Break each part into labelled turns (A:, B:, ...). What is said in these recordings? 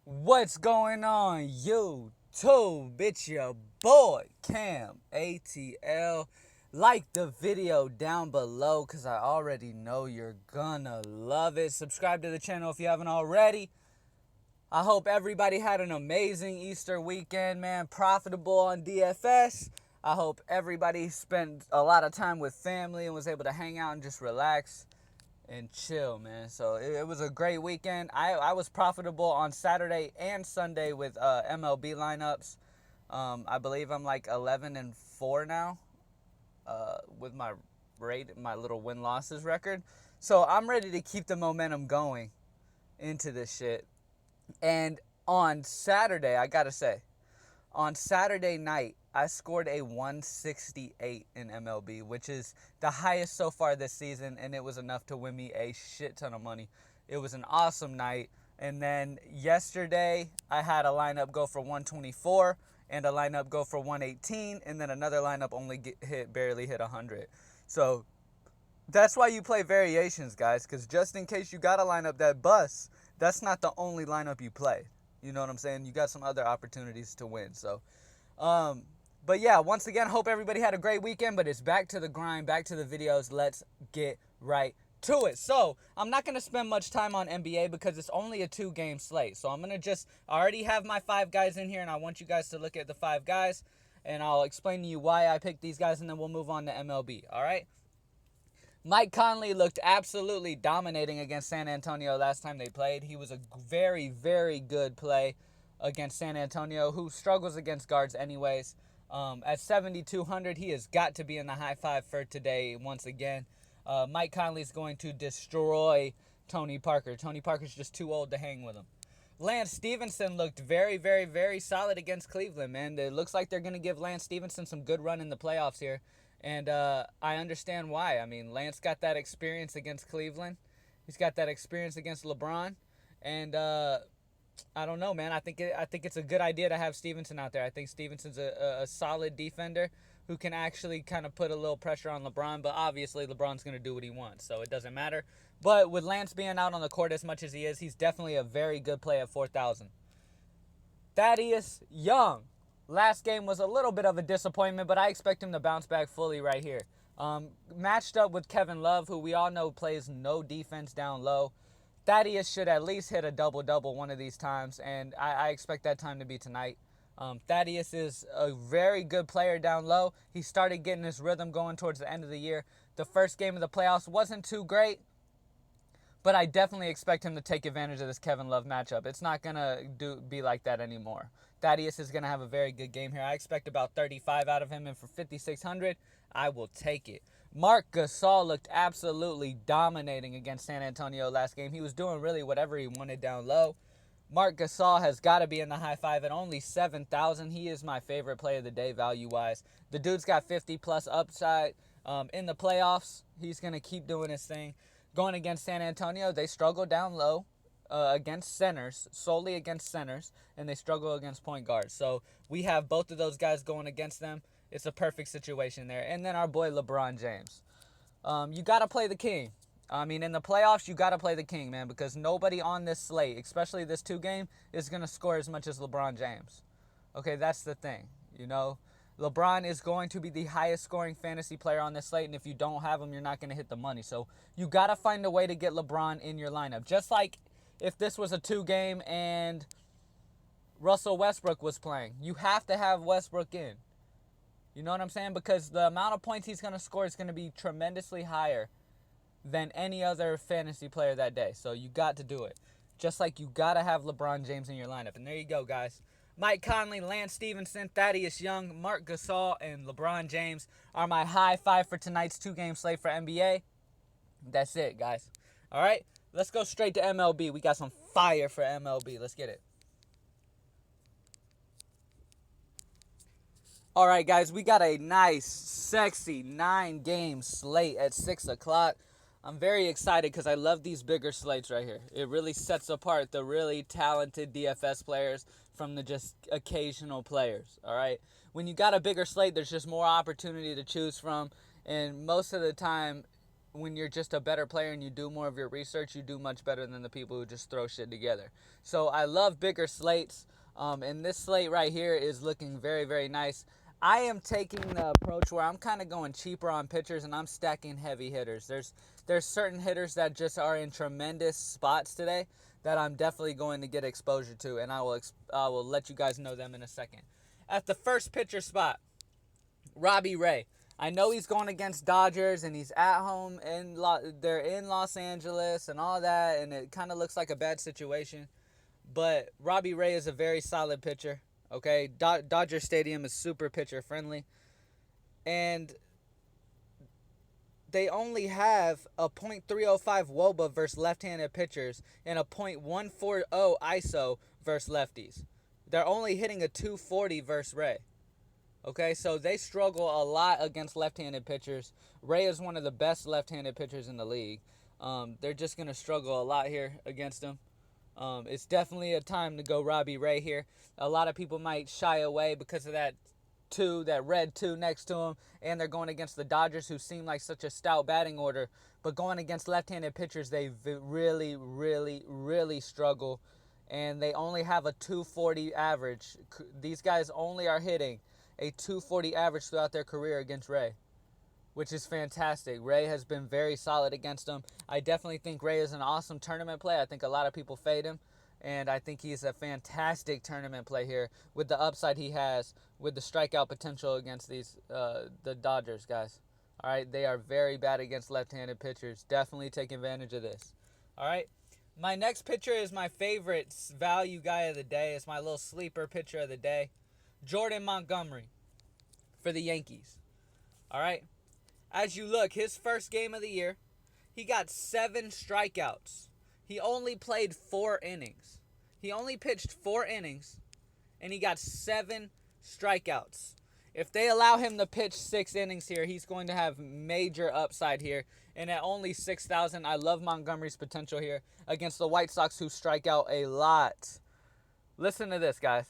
A: What's going on, YouTube? It's your boy, Cam ATL. Like the video down below because I already know you're gonna love it. Subscribe to the channel if you haven't already. I hope everybody had an amazing Easter weekend, man. Profitable on DFS. I hope everybody spent a lot of time with family and was able to hang out and just relax and chill, man. So it was a great weekend. I was profitable on Saturday and Sunday with MLB lineups. I believe I'm like 11-4 now with my little win losses record. So I'm ready to keep the momentum going into this shit. And on Saturday, I gotta say, on Saturday night, I scored a 168 in MLB, which is the highest so far this season, and it was enough to win me a shit ton of money. It was an awesome night. And then yesterday, I had a lineup go for 124 and a lineup go for 118, and then another lineup barely hit 100. So that's why you play variations, guys, because just in case you got a lineup that busts, that's not the only lineup you play. You know what I'm saying? You got some other opportunities to win. So, but yeah, once again, hope everybody had a great weekend, but it's back to the grind, back to the videos. Let's get right to it. So, I'm not going to spend much time on NBA because it's only a 2-game slate. So, I already have my 5 guys in here, and I want you guys to look at the 5 guys, and I'll explain to you why I picked these guys, and then we'll move on to MLB. All right? Mike Conley looked absolutely dominating against San Antonio last time they played. He was a very, very good play against San Antonio, who struggles against guards anyways. At 7,200, he has got to be in the high five for today once again. Mike Conley's going to destroy Tony Parker. Tony Parker's just too old to hang with him. Lance Stevenson looked very, very, very solid against Cleveland, man. It looks like they're going to give Lance Stevenson some good run in the playoffs here. And I understand why. I mean, Lance got that experience against Cleveland. He's got that experience against LeBron. And I don't know, man. I think it's a good idea to have Stevenson out there. I think Stevenson's a solid defender who can actually kind of put a little pressure on LeBron. But obviously, LeBron's going to do what he wants, so it doesn't matter. But with Lance being out on the court as much as he is, he's definitely a very good play at 4,000. Thaddeus Young. Last game was a little bit of a disappointment, but I expect him to bounce back fully right here. Matched up with Kevin Love, who we all know plays no defense down low. Thaddeus should at least hit a double-double one of these times, and I expect that time to be tonight. Thaddeus is a very good player down low. He started getting his rhythm going towards the end of the year. The first game of the playoffs wasn't too great, but I definitely expect him to take advantage of this Kevin Love matchup. It's not going to be like that anymore. Thaddeus is going to have a very good game here. I expect about 35 out of him, and for 5,600, I will take it. Marc Gasol looked absolutely dominating against San Antonio last game. He was doing really whatever he wanted down low. Marc Gasol has got to be in the high five at only 7,000. He is my favorite play of the day value-wise. The dude's got 50-plus upside. In the playoffs, he's going to keep doing his thing. Going against San Antonio, they struggle down low against centers, solely against centers, and they struggle against point guards. So we have both of those guys going against them. It's a perfect situation there. And then our boy LeBron James. You got to play the king. I mean, in the playoffs, you got to play the king, man, because nobody on this slate, especially this 2-game, is going to score as much as LeBron James. Okay, that's the thing, you know. LeBron is going to be the highest scoring fantasy player on this slate, and if you don't have him, you're not going to hit the money. So you got to find a way to get LeBron in your lineup. Just like if this was a 2-game and Russell Westbrook was playing, you have to have Westbrook in. You know what I'm saying? Because the amount of points he's going to score is going to be tremendously higher than any other fantasy player that day. So you got to do it. Just like you got to have LeBron James in your lineup. And there you go, guys. Mike Conley, Lance Stevenson, Thaddeus Young, Marc Gasol, and LeBron James are my high five for tonight's 2-game slate for NBA. That's it, guys. All right, let's go straight to MLB. We got some fire for MLB. Let's get it. All right, guys, we got a nice, sexy 9-game slate at 6 o'clock. I'm very excited because I love these bigger slates right here. It really sets apart the really talented DFS players from the just occasional players, all right? When you got a bigger slate, there's just more opportunity to choose from, and most of the time when you're just a better player and you do more of your research, you do much better than the people who just throw shit together. So I love bigger slates. And this slate right here is looking very, very nice. I am taking the approach where I'm kind of going cheaper on pitchers and I'm stacking heavy hitters. There's certain hitters that just are in tremendous spots today that I'm definitely going to get exposure to, and I will let you guys know them in a second. At the first pitcher spot, Robbie Ray. I know he's going against Dodgers and he's at home and they're in Los Angeles and all that, and it kind of looks like a bad situation. But Robbie Ray is a very solid pitcher. Okay, Dodger Stadium is super pitcher friendly, and they only have a .305 WOBA versus left-handed pitchers and a .140 ISO versus lefties. They're only hitting a 240 versus Ray. Okay, so they struggle a lot against left-handed pitchers. Ray is one of the best left-handed pitchers in the league. They're just going to struggle a lot here against him. It's definitely a time to go Robbie Ray here. A lot of people might shy away because of that red 2 next to him, and they're going against the Dodgers, who seem like such a stout batting order. But going against left-handed pitchers, they really, really, really struggle, and they only have a 240 average. These guys only are hitting a 240 average throughout their career against Ray, which is fantastic. Ray has been very solid against them. I definitely think Ray is an awesome tournament play. I think a lot of people fade him, and I think he's a fantastic tournament play here with the upside he has, with the strikeout potential against the Dodgers, guys. All right, they are very bad against left-handed pitchers. Definitely take advantage of this. All right, my next pitcher is my favorite value guy of the day. It's my little sleeper pitcher of the day, Jordan Montgomery for the Yankees. All right. As you look, his first game of the year, he got 7 strikeouts. He only played 4 innings. He only pitched 4 innings, and he got 7 strikeouts. If they allow him to pitch 6 innings here, he's going to have major upside here. And at only 6,000, I love Montgomery's potential here against the White Sox, who strike out a lot. Listen to this, guys.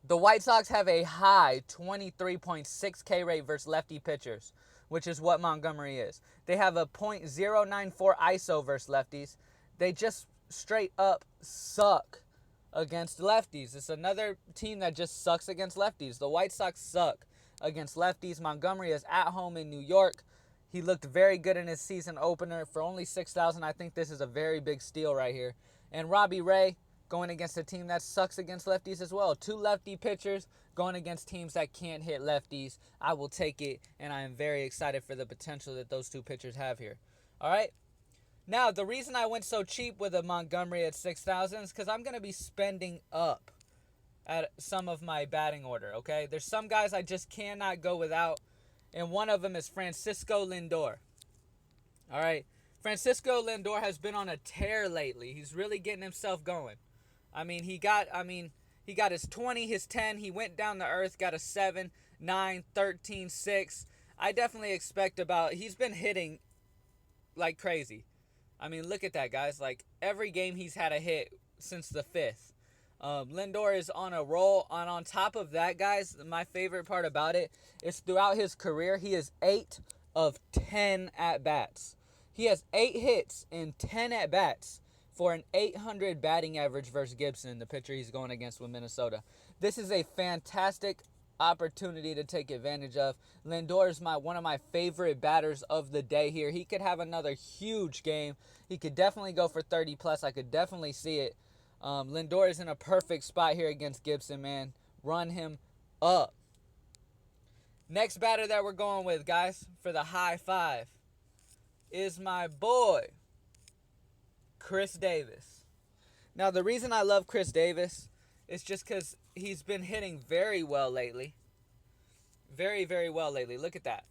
A: The White Sox have a high 23.6 K rate versus lefty pitchers, which is what Montgomery is. They have a .094 ISO versus lefties. They just straight up suck against lefties. It's another team that just sucks against lefties. The White Sox suck against lefties. Montgomery is at home in New York. He looked very good in his season opener. For only 6,000, I think this is a very big steal right here. And Robbie Ray going against a team that sucks against lefties as well. 2 lefty pitchers going against teams that can't hit lefties. I will take it, and I am very excited for the potential that those 2 pitchers have here. All right? Now, the reason I went so cheap with a Montgomery at 6,000 is because I'm going to be spending up at some of my batting order, okay? There's some guys I just cannot go without, and one of them is Francisco Lindor. All right? Francisco Lindor has been on a tear lately. He's really getting himself going. He got his 20, his 10. He went down to earth, got a 7, 9, 13, 6. I definitely expect he's been hitting like crazy. Look at that, guys. Like, every game he's had a hit since the 5th. Lindor is on a roll. And on top of that, guys, my favorite part about it is throughout his career, he is 8 of 10 at-bats. He has 8 hits in 10 at-bats for an 800 batting average versus Gibson, the pitcher he's going against with Minnesota. This is a fantastic opportunity to take advantage of. Lindor is one of my favorite batters of the day here. He could have another huge game. He could definitely go for 30 plus. I could definitely see it. Lindor is in a perfect spot here against Gibson, man. Run him up. Next batter that we're going with, guys, for the high 5 is my boy, Chris Davis. Now, the reason I love Chris Davis is just because he's been hitting very well lately. Very, very well lately. Look at that.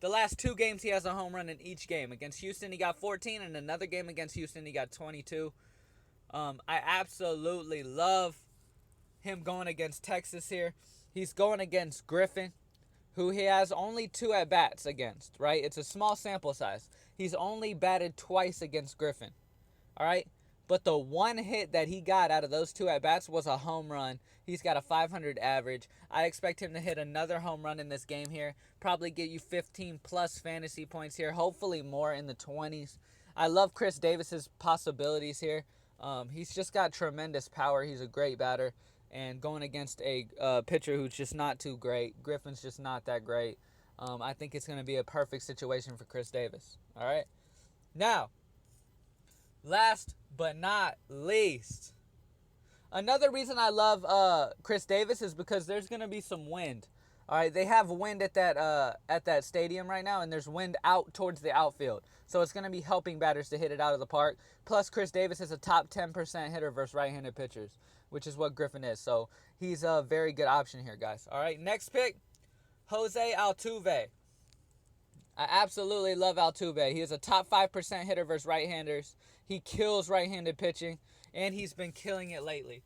A: The last 2 games, he has a home run in each game. Against Houston, he got 14, and another game against Houston, he got 22. I absolutely love him going against Texas here. He's going against Griffin, who he has only 2 at-bats against, right? It's a small sample size. He's only batted twice against Griffin, all right? but the one hit that he got out of those 2 at-bats was a home run. He's got a 500 average. I expect him to hit another home run in this game here. Probably get you 15 plus fantasy points here. Hopefully more in the 20s. I love Chris Davis's possibilities here. He's just got tremendous power. He's a great batter. And going against a pitcher who's just not too great. Griffin's just not that great. I think it's going to be a perfect situation for Chris Davis. All right. Now, last but not least, another reason I love Chris Davis is because there's going to be some wind. All right, they have wind at that stadium right now, and there's wind out towards the outfield. So it's going to be helping batters to hit it out of the park. Plus, Chris Davis is a top 10% hitter versus right-handed pitchers, which is what Griffin is. So he's a very good option here, guys. All right, next pick, Jose Altuve. I absolutely love Altuve. He is a top 5% hitter versus right-handers. He kills right-handed pitching, and he's been killing it lately.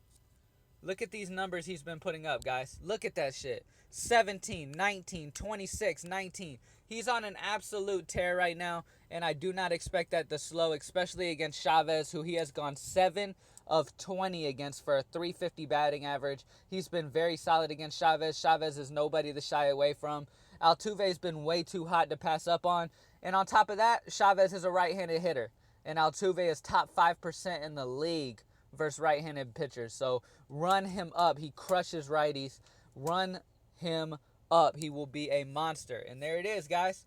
A: Look at these numbers he's been putting up, guys. Look at that shit. 17, 19, 26, 19. He's on an absolute tear right now, and I do not expect that to slow, especially against Chavez, who he has gone 7 of 20 against for a 350 batting average. He's been very solid against Chavez. Chavez is nobody to shy away from. Altuve's been way too hot to pass up on. And on top of that, Chavez is a right-handed hitter, and Altuve is top 5% in the league versus right-handed pitchers. So run him up. He crushes righties. Run him up. He will be a monster. And there it is, guys.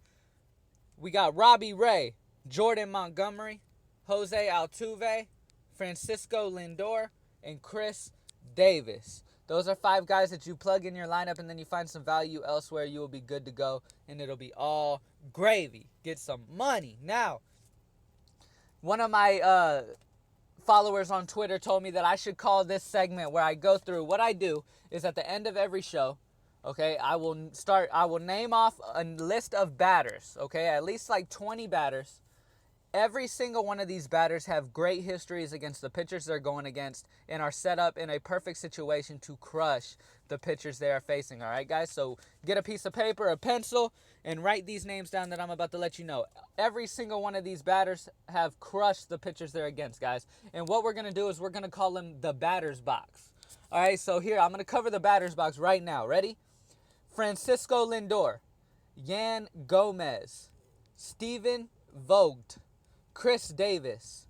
A: We got Robbie Ray, Jordan Montgomery, Jose Altuve, Francisco Lindor, and Chris Davis. Those are 5 guys that you plug in your lineup, and then you find some value elsewhere. You will be good to go, and it'll be all gravy. Get some money. Now, one of my followers on Twitter told me that I should call this segment where I go through. What I do is at the end of every show, okay, I will name off a list of batters, okay, at least like 20 batters. Every single one of these batters have great histories against the pitchers they're going against and are set up in a perfect situation to crush the pitchers they are facing. All right, guys? So get a piece of paper, a pencil, and write these names down that I'm about to let you know. Every single one of these batters have crushed the pitchers they're against, guys. And what we're going to do is we're going to call them the batter's box. All right, so here, I'm going to cover the batter's box right now. Ready? Francisco Lindor, Yan Gomez, Steven Vogt, Chris Davis,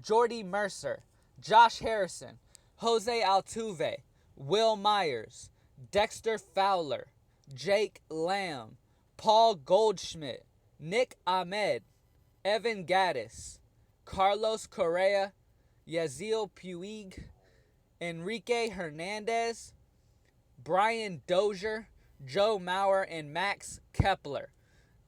A: Jordy Mercer, Josh Harrison, Jose Altuve, Will Myers, Dexter Fowler, Jake Lamb, Paul Goldschmidt, Nick Ahmed, Evan Gattis, Carlos Correa, Yasiel Puig, Enrique Hernandez, Brian Dozier, Joe Mauer, and Max Kepler.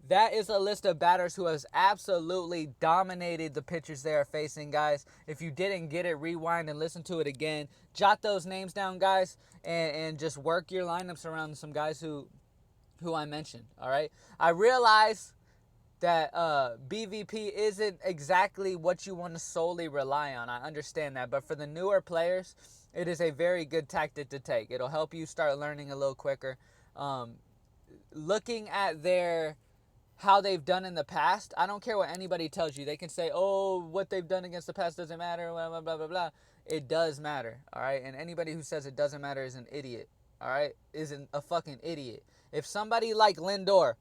A: That is a list of batters who has absolutely dominated the pitchers they are facing, guys. If you didn't get it, rewind and listen to it again. Jot those names down, guys, and just work your lineups around some guys who I mentioned, all right? I realize that BVP isn't exactly what you want to solely rely on. I understand that. But for the newer players, it is a very good tactic to take. It'll help you start learning a little quicker. Looking at how they've done in the past, I don't care what anybody tells you. They can say, oh, what they've done against the past doesn't matter, blah, blah, blah, blah, blah. It does matter, all right? And anybody who says it doesn't matter is an idiot, all right? Isn't a fucking idiot. If somebody like Lindor,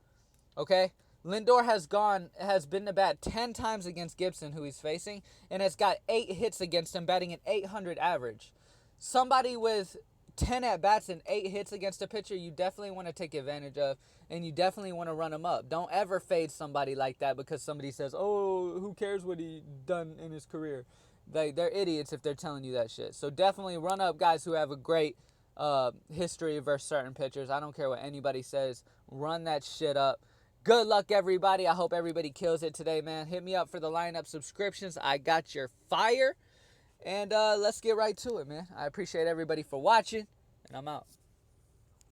A: okay? Lindor has been to bat 10 times against Gibson, who he's facing, and has got 8 hits against him, batting an 800 average. Somebody with 10 at-bats and 8 hits against a pitcher, you definitely want to take advantage of, and you definitely want to run him up. Don't ever fade somebody like that because somebody says, oh, who cares what he done in his career. They're idiots if they're telling you that shit. So definitely run up guys who have a great history versus certain pitchers. I don't care what anybody says. Run that shit up. Good luck, everybody. I hope everybody kills it today, man. Hit me up for the lineup subscriptions. I got your fire. And let's get right to it, man. I appreciate everybody for watching, and I'm out.